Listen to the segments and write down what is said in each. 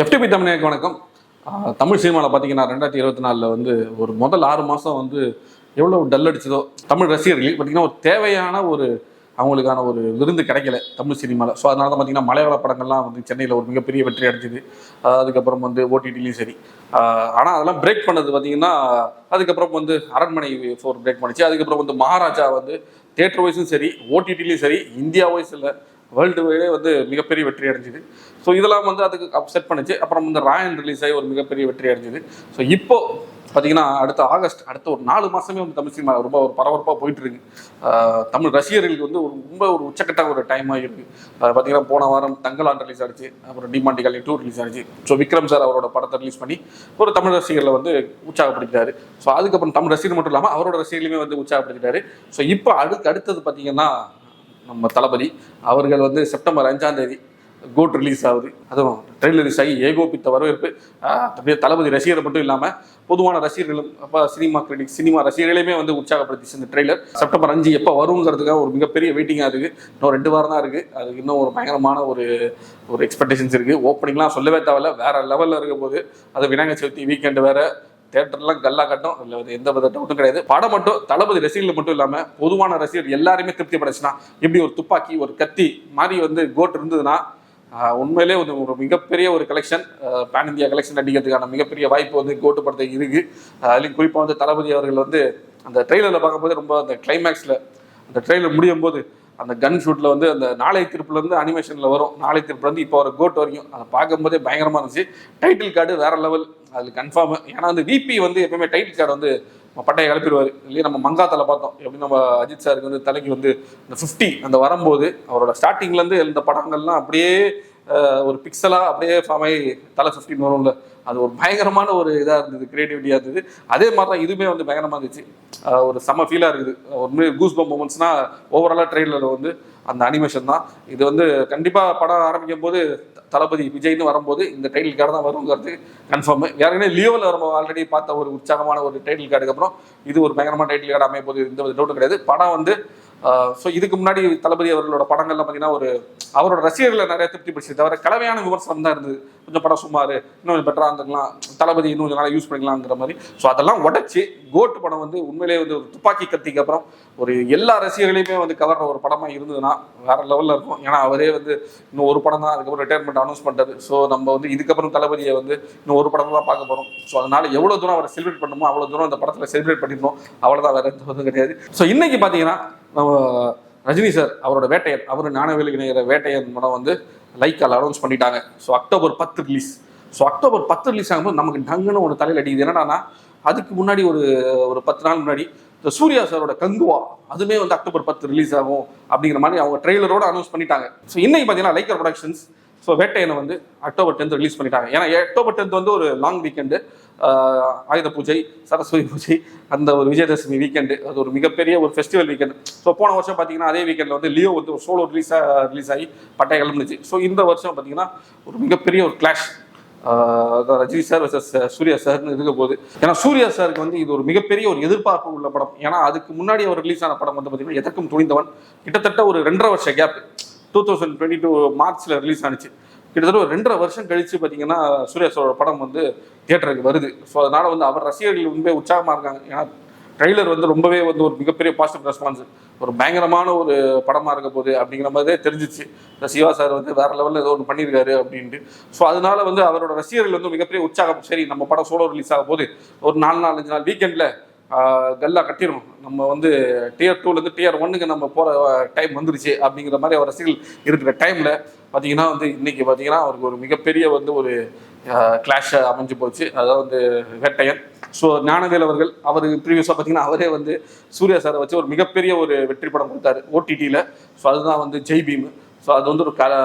FTP தமிழுக்கு வணக்கம். தமிழ் சினிமாவில் பார்த்தீங்கன்னா 2024 வந்து ஒரு முதல் 6 மாதம் வந்து எவ்வளோ டல் அடிச்சதோ தமிழ் ரசிகர்கள் பார்த்தீங்கன்னா ஒரு தேவையான ஒரு அவங்களுக்கான ஒரு விருந்து கிடைக்கல தமிழ் சினிமாவில். ஸோ அதனால தான் பார்த்தீங்கன்னா மலையாள படங்கள்லாம் வந்து சென்னையில் ஒரு மிகப்பெரிய வெற்றி அடைஞ்சிது. அதுக்கப்புறம் வந்து ஓடிடிலையும் சரி. ஆனால் அதெல்லாம் பிரேக் பண்ணது பார்த்தீங்கன்னா அதுக்கப்புறம் வந்து அரண்மனை 4 பிரேக் பண்ணிச்சு. அதுக்கப்புறம் வந்து மகாராஜா வந்து தியேட்டர் வைஸும் சரி ஓடிடிலையும் சரி இந்தியா வைஸ் இல்லை வேர்ல்டு வைடே வந்து மிகப்பெரிய வெற்றி அடைஞ்சிது. ஸோ இதெல்லாம் வந்து அதுக்கு அப்செட் பண்ணிச்சு. அப்புறம் வந்து ராயன் ரிலீஸ் ஆகி ஒரு மிகப்பெரிய வெற்றி அடைஞ்சிது. ஸோ இப்போ பார்த்தீங்கன்னா அடுத்த ஆகஸ்ட் அடுத்த ஒரு 4 மாதமே வந்து தமிழ் சினிமா ரொம்ப ஒரு பரபரப்பாக போயிட்டு இருக்கு. தமிழ் ரசிகர்களுக்கு வந்து ரொம்ப ஒரு உச்சக்கட்ட ஒரு டைமாக இருக்குது. பார்த்தீங்கன்னா போன வாரம் தங்கலான் ரிலீஸ் ஆச்சு, அப்புறம் டிமாண்டி காலனி 2 ரிலீஸ் ஆச்சு. ஸோ விக்ரம் சார் அவரோட படத்தை ரிலீஸ் பண்ணி ஒரு தமிழ் ரசிகர்களை வந்து உற்சாகப்படுத்திட்டாரு. ஸோ அதுக்கப்புறம் தமிழ் ரசிகர் மட்டும் இல்லாமல் அவரோட ரசிகர்களுமே வந்து உற்சாகப்படுத்திட்டாரு. ஸோ இப்போ அடுத்தது பார்த்தீங்கன்னா நம்ம தளபதி அவர்கள் வந்து செப்டம்பர் 5ஆம் தேதி கோட் ரிலீஸ் ஆகுது. அதுவும் ட்ரெயிலர் ரிலீஸ் ஆகி ஏகோபித்த வரவேற்பு தளபதி ரசிகரை மட்டும் இல்லாமல் பொதுவான ரசிகர்களும் அப்போ சினிமா ரசிகர்களையுமே வந்து உற்சாகப்படுத்திச்சு. இந்த ட்ரெய்லர் செப்டம்பர் 5 எப்போ வருங்கிறதுக்காக ஒரு மிகப்பெரிய வெயிட்டிங்காக இருக்குது. இன்னும் 2 வாரம் தான் இருக்குது. அதுக்கு இன்னும் ஒரு பயங்கரமான ஒரு எக்ஸ்பெக்டேஷன்ஸ் இருக்குது. ஓப்பனிங்லாம் சொல்லவே தேவையில்ல, வேற லெவலில் இருக்க போது. அது விநாயகர் சதுர்த்தி வீக்கெண்டு வேற, தேட்டர்லாம் கல்லா கட்டும், இல்லை எந்த வித டவுட்டும் கிடையாது. படம் மட்டும் தளபதி ரசிகர்கள் மட்டும் இல்லாமல் பொதுவான ரசிகர் எல்லாருமே திருப்தி படைச்சுன்னா எப்படி ஒரு துப்பாக்கி ஒரு கத்தி மாதிரி வந்து கோட் இருந்ததுன்னா உண்மையிலே ஒரு மிகப்பெரிய ஒரு கலெக்ஷன், பேன் இந்தியா கலெக்ஷன் அடிக்கிறதுக்கான மிகப்பெரிய வாய்ப்பு வந்து கோட்டு படத்துக்கு இருக்கு. அதுலேயும் குறிப்பாக வந்து தளபதி அவர்கள் வந்து அந்த ட்ரெய்லரில் பார்க்கும்போது ரொம்ப அந்த கிளைமேக்ஸில் அந்த ட்ரெய்லர் முடியும் போது அந்த கன் ஷூட்டில் வந்து அந்த நாளை திருப்புலேருந்து அனிமேஷனில் வரும், நாளை திருப்புலேருந்து இப்போ ஒரு கோட் வரைக்கும் அதை பார்க்கும்போதே பயங்கரமாக இருந்துச்சு. டைட்டில் கார்டு வேற லெவல், அது கன்ஃபார்மு. ஏன்னா வந்து விபி வந்து எப்பவுமே டைட்டில் கார்டு வந்து பட்டையை கிளப்பிடுவார் இல்லையா. நம்ம மங்காத்தில் பார்த்தோம் எப்படி நம்ம அஜித் சாருக்கு வந்து தலைக்கு வந்து இந்த 50 அந்த வரும்போது அவரோட ஸ்டார்டிங்லேருந்து இந்த படங்கள்லாம் அப்படியே ஒரு பிக்சலாக அப்படியே ஃபார்ம் ஆகி தலை 15 வரும்ல, அது ஒரு பயங்கரமான ஒரு இதாக இருந்தது, கிரியேட்டிவிட்டியாக இருந்தது. அதே மாதிரி தான் இதுவுமே வந்து பயங்கரமாக இருந்துச்சு. ஒரு செம்ம ஃபீலாக இருக்குது. ஒரு கூஸ் பம்ப் மூமெண்ட்ஸ்னால் ஓவராலாக ட்ரெயிலரில் வந்து அந்த அனிமேஷன் தான். இது வந்து கண்டிப்பாக படம் ஆரம்பிக்கும் போது தளபதி விஜய்னு வரும்போது இந்த டைட்டில் கார்டு தான் வருங்கிறது கன்ஃபார்மு. ஏற்கனவே லியோவில் நம்ம ஆல்ரெடி பார்த்த ஒரு உற்சாகமான ஒரு டைட்டில் கார்டுக்கு அப்புறம் இது ஒரு பயங்கரமான டைட்டில் கார்டு அமைய போது எந்த டவுட்டும் கிடையாது. படம் வந்து ஸோ இதுக்கு முன்னாடி தளபதி அவர்களோட படங்கள்லாம் பார்த்தீங்கன்னா ஒரு அவரோட ரசிகர்களை நிறைய திருப்திப்படுத்தி தவிர கலவையான விமர்சனம் தான் இருந்தது. கொஞ்சம் படம் சுமார், இன்னும் பெட்டராக இருந்துக்கலாம், தளபதி இன்னும் கொஞ்சம் நாளாக யூஸ் பண்ணிக்கலாங்கிற மாதிரி. ஸோ அதெல்லாம் உடச்சி கோட் படம் வந்து உண்மையிலேயே வந்து ஒரு துப்பாக்கி கத்திக்கு அப்புறம் ஒரு எல்லா ரசிகர்களையுமே வந்து கவர்ற ஒரு படமாக இருந்ததுன்னா வேற லெவலில் இருக்கும். ஏன்னா அவரே வந்து இன்னும் ஒரு படம் தான், அதுக்கப்புறம் ரிட்டையர்மெண்ட் அனௌன்ஸ் பண்ணுறது. ஸோ நம்ம வந்து இதுக்கப்புறம் தளபதியை வந்து இன்னும் ஒரு படம் தான் பார்க்க போகிறோம். ஸோ அதனால எவ்வளோ தூரம் அவரை செலிப்ரேட் பண்ணணுமோ அவ்வளோ தூரம் அந்த படத்தில் செலிப்ரேட் பண்ணிடணும், அவ்வளோதான், வேற எந்த இதுவும் கிடையாது. ஸோ இன்னைக்கு பார்த்தீங்கன்னா நம்ம ரஜினி சார் அவரோட வேட்டையன், அவர் ஞானவேலுக்கு இணைகிற வேட்டையன் படம் வந்து லைக்கால் அனௌன்ஸ் பண்ணிட்டாங்க. So October 10 release. So October 10 release ஆகும்போது நமக்கு டங்குன்னு ஒரு தலையில் அடிக்குது. என்னன்னா அதுக்கு முன்னாடி ஒரு 10 நாள் முன்னாடி இந்த சூர்யா சாரோட கங்குவா அதுவுமே வந்து அக்டோபர் 10 ரிலீஸ் ஆகும் அப்படிங்கிற மாதிரி அவங்க ட்ரெய்லரோட அனௌன்ஸ் பண்ணிட்டாங்க. ஸோ இன்னைக்கு பார்த்தீங்கன்னா லைக்கர் ப்ரொடக்ஷன்ஸ் ஸோ வேட்டையனை வந்து அக்டோபர் 10 ரிலீஸ் பண்ணிட்டாங்க. ஏன்னா அக்டோபர் 10 வந்து ஒரு லாங் வீக்கெண்டு, ஆயுத பூஜை, சரஸ்வதி பூஜை, அந்த ஒரு விஜயதசமி வீக்கெண்டு, அது ஒரு மிகப்பெரிய ஒரு ஃபெஸ்டிவல் வீக்கெண்டு. ஸோ போன வருஷம் பார்த்தீங்கன்னா அதே வீக்கெண்டில் வந்து லியோ வந்து ஒரு சோலோ ரிலீஸ் ஆகி பட்டைய கிளம்புச்சு. ஸோ இந்த வருஷம் பார்த்தீங்கன்னா ஒரு மிகப்பெரிய ஒரு clash Rajini sir versus Suriya சார்னு இருக்க போகுது. ஏன்னா சூர்யா சாருக்கு வந்து இது ஒரு மிகப்பெரிய ஒரு எதிர்பார்ப்பு உள்ள படம். ஏன்னா அதுக்கு முன்னாடி அவர் ரிலீஸ் ஆன படம் வந்து பார்த்தீங்கன்னா எதற்கும் துணிந்தவன், கிட்டத்தட்ட ஒரு 2.5 வருஷ கேப், 2022 மார்ச்சில் ரிலீஸ் ஆனிச்சு. கிட்டத்தட்ட ஒரு 2.5 வருஷம் கழிச்சு பார்த்தீங்கன்னா சூர்யா சாரோட படம் வந்து தியேட்டருக்கு வருது. ஸோ அதனால வந்து அவர் ரசிகர்கள் ரொம்ப உற்சாகமாக இருக்காங்க. ஏன்னா ட்ரெய்லர் வந்து ரொம்பவே வந்து ஒரு மிகப்பெரிய பாசிட்டிவ் ரெஸ்பான்ஸ், ஒரு பயங்கரமான ஒரு படமாக இருக்க போகுது அப்படிங்கிற மாதிரியே தெரிஞ்சிச்சு. சிவா சார் வந்து வேற லெவலில் ஏதோ ஒன்று பண்ணியிருக்காரு அப்படின்ட்டு. ஸோ அதனால வந்து அவரோட ரசிகர்கள் வந்து மிகப்பெரிய உற்சாகம். சரி நம்ம படம் சோலோ ரிலீஸ் ஆக போது ஒரு 4-5 நாள் வீக்கெண்டில் கல்லா கட்டிடும், நம்ம வந்து Tier 2லேருந்து Tier 1க்கு நம்ம போகிற டைம் வந்துருச்சு அப்படிங்கிற மாதிரி அவர் ரசிகர்கள் இருக்கிற டைமில் பார்த்தீங்கன்னா வந்து இன்னைக்கு பார்த்தீங்கன்னா அவருக்கு ஒரு மிகப்பெரிய வந்து ஒரு கிளாஷ் அமைஞ்சு போச்சு. அதாவது வந்து வேட்டையன். ஸோ ஞானவேல் அவர்கள் அவர் ப்ரீவியஸாக பார்த்தீங்கன்னா அவரே வந்து சூர்யா சாரை வச்சு ஒரு மிகப்பெரிய ஒரு வெற்றி படம் கொடுத்தாரு ஓடிடியில். ஸோ அதுதான் வந்து ஜெய் பீம். ஸோ அது வந்து ஒரு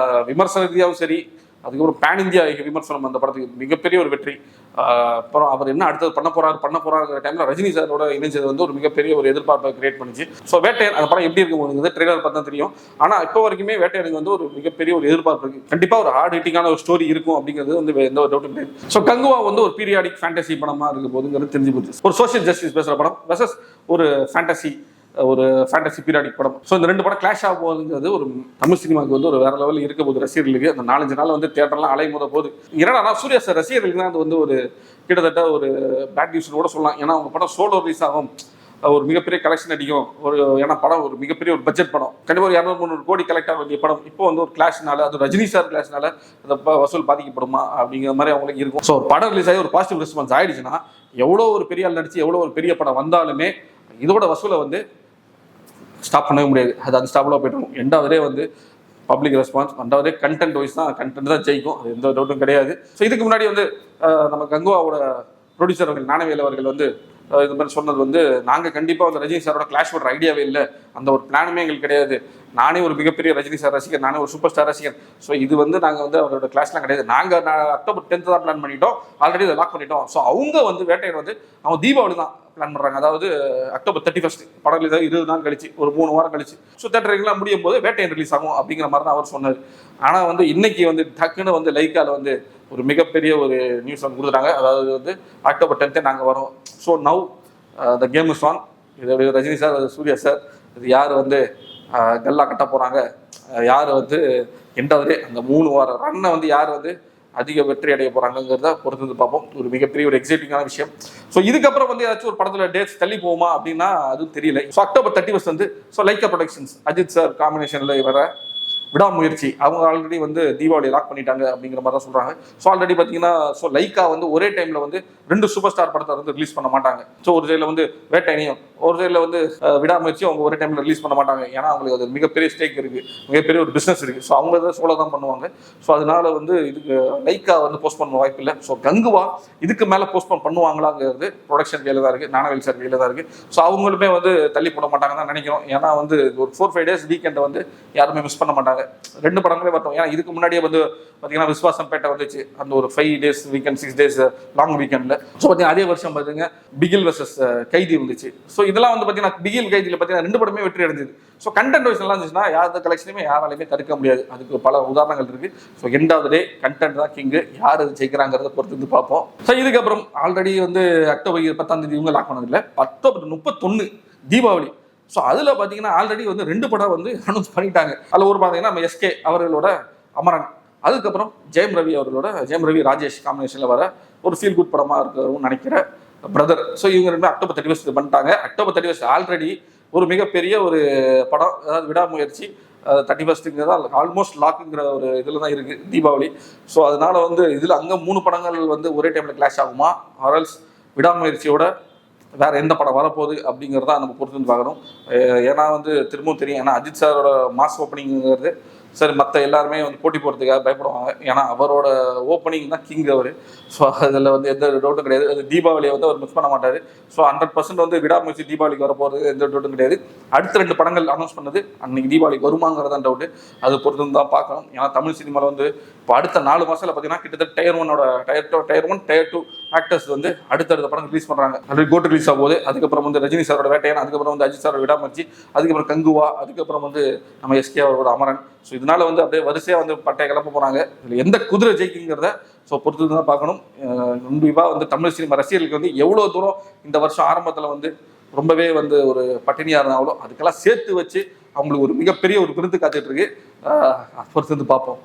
விமர்சன ரீதியாகவும் சரி, அதுக்கப்புறம் பேன் இந்தியா விமர்சனம் அந்த படத்துக்கு மிகப்பெரிய ஒரு வெற்றி. அப்புறம் அவர் என்ன அடுத்தது பண்ண போறாருங்கிற டைமில் ரஜினி சாரோட இணைஞ்சது வந்து ஒரு மிகப்பெரிய ஒரு எதிர்பார்ப்பை கிரியேட் பண்ணிச்சு. ஸோ வேட்டையன் அந்த படம் எப்படி இருக்கும்போது ட்ரெய்லர் பார்த்தா தெரியும். ஆனால் இப்போ வரைக்குமே வேட்டையனுக்கு வந்து ஒரு மிகப்பெரிய ஒரு எதிர்பார்ப்பு இருக்குது. கண்டிப்பாக ஒரு ஹார்ட் ஹிட்டிங்கான ஒரு ஸ்டோரி இருக்கும் அப்படிங்கிறது வந்து எந்த ஒரு டவுட்டும் கிடையாது. ஸோ கங்குவா வந்து ஒரு பீரியாடிக் ஃபேண்டசி படமாக இருக்க போதுங்கிறது தெரிஞ்சு போச்சு. ஒரு சோஷியல் ஜஸ்டிஸ் பேசுகிற படம் வெர்சஸ் ஒரு ஃபேண்டசி ஒரு ஃபேண்டசி பீரியாடிக் படம். ஸோ இந்த 2 படம் கிளாஷ் ஆக போகுதுங்கிறது ஒரு தமிழ் சினிமாவுக்கு வந்து ஒரு வேற லெவலில் இருக்க போகுது. ரசிகர்களுக்கு அந்த 4-5 நாள் வந்து தியேட்டர்லாம் அலைமுத போகுது. ஏன்னா சூர்யா சார் ரசிகர்களுக்கு தான் அது வந்து ஒரு கிட்டத்தட்ட ஒரு பேட் நியூஸ்னு கூட சொல்லலாம். ஏன்னா அவங்க படம் சோலோ ரிலீஸ் ஆகும், ஒரு மிகப்பெரிய கலெக்ஷன் அடிக்கும். ஏன்னா படம் ஒரு மிகப்பெரிய ஒரு பட்ஜெட் படம், கண்டிப்பாக ஒரு 200-300 கோடி கலெக்ட் ஆக வேண்டிய படம் இப்போ வந்து ஒரு கிளாஷ்னால, அது ரஜினி சார் கிளாஷ்னால அந்த வசூல் பாதிக்கப்படுமா அப்படிங்கிற மாதிரி அவங்களுக்கு இருக்கும். ஸோ ஒரு படம் ரிலீஸ் ஆகி ஒரு பாசிட்டிவ் ரெஸ்பான்ஸ் ஆயிடுச்சுன்னா எவ்வளோ ஒரு பெரிய ஆள் நடிச்சு எவ்வளோ ஒரு பெரிய படம் வந்தாலுமே இதோட வசூலை வந்து ஸ்டாப் பண்ணவே முடியாது. அது அன்ஸ்டாபிளாக போய்ட்டு எண்டாவதே வந்து பப்ளிக் ரெஸ்பான்ஸ், ரெண்டாவதே கண்டென்ட் வைஸ் தான், கண்டென்ட் தான் ஜெயிக்கும், அது எந்த டவுட்டும் கிடையாது. ஸோ இதுக்கு முன்னாடி வந்து நம்ம கங்குவாவோட ப்ரொடியூசர் அவர்கள் ஞானவேல் அவர்கள் வந்து இது மாதிரி சொன்னது வந்து, நாங்கள் கண்டிப்பாக வந்து ரஜினி சாரோட கிளாஷ் பண்ணுற ஐடியாவே இல்லை, அந்த ஒரு பிளானுமே எங்களுக்கு கிடையாது, நானே ஒரு மிகப்பெரிய ரஜினி சார் ரசிகர், நானே ஒரு சூப்பர் ஸ்டார் ரசிகர், ஸோ இது வந்து நாங்கள் வந்து அவரோட கிளாஸ்லாம் கிடையாது, நாங்கள் அக்டோபர் 10 தான் பிளான் பண்ணிட்டோம், ஆல்ரெடி இதை லாக் பண்ணிட்டோம். ஸோ அவங்க வந்து வேட்டையன் வந்து அவங்க தீபாவளி தான் பிளான் பண்ணுறாங்க, அதாவது அக்டோபர் 31 படம் ரிலீஸ் 20 நாள் கழிச்சு, ஒரு 3 வாரம் கழிச்சு, ஸோ தேட்டருக்குலாம் முடியும் போது வேட்டையன் ரிலீஸ் ஆகும் அப்படிங்கிற மாதிரி தான் அவர் சொன்னார். ஆனால் வந்து இன்னைக்கு வந்து டக்குன்னு வந்து லைக்காவில் வந்து ஒரு மிகப்பெரிய ஒரு நியூஸ் வந்து கொடுத்துட்டாங்க, அதாவது வந்து அக்டோபர் 10 நாங்கள் வரோம். So now the game is on. இது ரஜினி சார், சூர்யா சார், இது யார் வந்து கல்லா கட்ட போகிறாங்க, யார் வந்து எண்டாவது அந்த 3 வார ரன்னை வந்து யார் வந்து அதிக வெற்றி அடைய போகிறாங்கிறத பொறுத்து வந்து பார்ப்போம். ஒரு மிகப்பெரிய ஒரு எக்ஸைட்டிங்கான விஷயம். ஸோ இதுக்கப்புறம் வந்து ஏதாச்சும் ஒரு படத்தில் டேட்ஸ் தள்ளி போகுமா அப்படின்னா அதுவும் தெரியல. ஸோ அக்டோபர் 31 வந்து லைக்கா ப்ரொடக்ஷன்ஸ் அஜித் சார் காம்பினேஷனில் வர விடாமுயற்சி, அவங்க ஆல்ரெடி வந்து தீபாவளி லாக் பண்ணிட்டாங்க அப்படிங்கிற மாதிரி தான் சொல்கிறாங்க. ஸோ ஆல்ரெடி பார்த்தீங்கன்னா லைக்கா வந்து ஒரே டைமில் வந்து 2 சூப்பர் ஸ்டார் படத்தை வந்து ரிலீஸ் பண்ண மாட்டாங்க. ஸோ ஒரு சைடில் வந்து வேட்டையனையும், ஒரு சைடில் வந்து விடாமுயற்சியும் அவங்க ஒரே டைமில் ரிலீஸ் பண்ண மாட்டாங்க. ஏன்னா அவங்களுக்கு அது மிகப்பெரிய ஸ்டேக் இருக்குது, மிகப்பெரிய ஒரு பிஸ்னஸ் இருக்குது. ஸோ அவங்க தான் சோலோ தான் பண்ணுவாங்க. ஸோ அதனால வந்து இதுக்கு லைக்கா வந்து போஸ்ட் பண்ண வாய்ப்பு இல்லை. ஸோ கங்குவா இதுக்கு மேலே போஸ்ட்போன் பண்ணுவாங்களாங்கிறது ப்ரொடக்ஷன் கையில் தான் இருக்குது, ஞானவேல் சார் கையில் தான் இருக்குது. ஸோ அவங்களுமே வந்து தள்ளி போட மாட்டாங்க தான் நினைக்கிறோம். ஏன்னா வந்து ஒரு 4-5 டேஸ் வீக்கெண்டை வந்து யாருமே மிஸ் பண்ண மாட்டாங்க. 2 படங்களே வரட்டும். ஏன்னா இதுக்கு முன்னாடியே வந்து பார்த்தீங்கன்னா விஸ்வாசம் பேட்டை வந்துச்சு, அந்த ஒரு 5 டேஸ் வீக்கெண்ட், 6 டேஸ் லாங் வீக்கெண்டில். ஸோ பார்த்தீங்கன்னா அதே வருஷம் பார்த்துங்க பிகில் வர்சஸ் கைதி இருந்துச்சு. ஸோ இதெல்லாம் வந்து பார்த்தீங்கன்னா பிகில் கைதியில் பார்த்தீங்கன்னா 2 படமே வெற்றி அடைஞ்சது. ஸோ கண்டென்ட் வைஸ் நல்லா இருந்துச்சுன்னா யார் கலெக்ஷனுமே யாராலையுமே தடுக்க முடியாது. அதுக்கு பல உதாரணங்கள் இருக்குது. ஸோ எண்டாவது டே கண்டென்ட் தான் கிங்கு, யார் அது ஜெயிக்கிறாங்கிறத பொறுத்து வந்து பார்ப்போம். ஸோ இதுக்கப்புறம் ஆல்ரெடி வந்து அக்டோபர் 10 இவங்க லாக் பண்ணதில்லை, அக்டோபர் 31 தீபாவளி. ஸோ அதில் பார்த்தீங்கன்னா ஆல்ரெடி வந்து 2 படம் வந்து அனௌன்ஸ் பண்ணிட்டாங்க. அதில் ஒரு பார்த்தீங்கன்னா நம்ம எஸ்கே அவர்களோட அமரன், அதுக்கப்புறம் ஜெயம் ரவி அவர்களோட ஜெயம் ரவி ராஜேஷ் காம்பினேஷனில் வர ஒரு ஃபீல் குட் படமாக இருக்குன்னு நினைக்கிற பிரதர். ஸோ இவங்க 2 அக்டோபர் 31 பண்ணிட்டாங்க. அக்டோபர் 31 ஆல்ரெடி ஒரு மிகப்பெரிய ஒரு படம், அதாவது விடாமுயற்சி 31 ஆல்மோஸ்ட் லாக்குங்கிற ஒரு இதில் தான் இருக்குது தீபாவளி. ஸோ அதனால வந்து இதில் அங்கே 3 படங்கள் வந்து ஒரே டைமில் கிளாஷ் ஆகுமா, ஆர்எல்ஸ் விடாமுயற்சியோட வேற எந்த படம் வரப்போகுது அப்படிங்கிறதா நம்ம பொறுத்து வந்து பார்க்கணும். ஏன்னா வந்து திரும்பவும் தெரியும், ஏன்னா அஜித் சாரோட மாஸ் ஓப்பனிங்கிறது சரி மற்ற எல்லாருமே வந்து போட்டி போகிறதுக்காக பயப்படுவாங்க. ஏன்னா அவரோட ஓப்பனிங் தான் கிங் அவர். ஸோ அதில் வந்து எந்த டவுட்டும் கிடையாது. அது தீபாவளியை வந்து அவர் மிஸ் பண்ண மாட்டார். ஸோ 100% வந்து விடாமுயற்சி தீபாவளிக்கு வரப்போகிறது எந்த டவுட்டும் கிடையாது. அடுத்த 2 படங்கள் அனௌன்ஸ் பண்ணது அன்னைக்கு தீபாவளிக்கு வருமாங்கிறதான் டவுட்டு, அது பொறுத்து தான் பார்க்கணும். ஏன்னா தமிழ் சினிமாவில் வந்து இப்போ அடுத்த 4 மாதத்தில் பார்த்தீங்கன்னா கிட்டத்தட்ட டயர் 1, டயர் 2 ஆக்டர்ஸ் வந்து அடுத்தடுத்த படம் ரிலீஸ் பண்ணுறாங்க. ஆல்ரெடி கோட் ரிலீஸ் ஆகும்போது, அதுக்கப்புறம் வந்து ரஜினி சாரோட வேட்டையன், அதுக்கப்புறம் வந்து அஜித் சாரோட விடாமுயற்சி, அதுக்கப்புறம் கங்குவா, அதுக்கப்புறம் வந்து நம்ம எஸ்கே அவரோட அமரன். ஸோ இதனால வந்து அப்படியே வரிசையாக வந்து பட்டையை கிளப்ப போகிறாங்க. இதில் எந்த குதிரை ஜெயிக்குங்கிறத ஸோ பொறுத்து தான் பார்க்கணும். கண்டிப்பாக வந்து தமிழ் சினிமா ரசிகர்களுக்கு வந்து எவ்வளோ தூரம் இந்த வருஷம் ஆரம்பத்தில் வந்து ரொம்பவே வந்து ஒரு பட்டினியாக இருந்தாலும் அதுக்கெல்லாம் சேர்த்து வச்சு அவங்களுக்கு ஒரு மிகப்பெரிய ஒரு விருது காத்துட்டு இருக்கு. பொறுத்து வந்து பார்ப்போம்.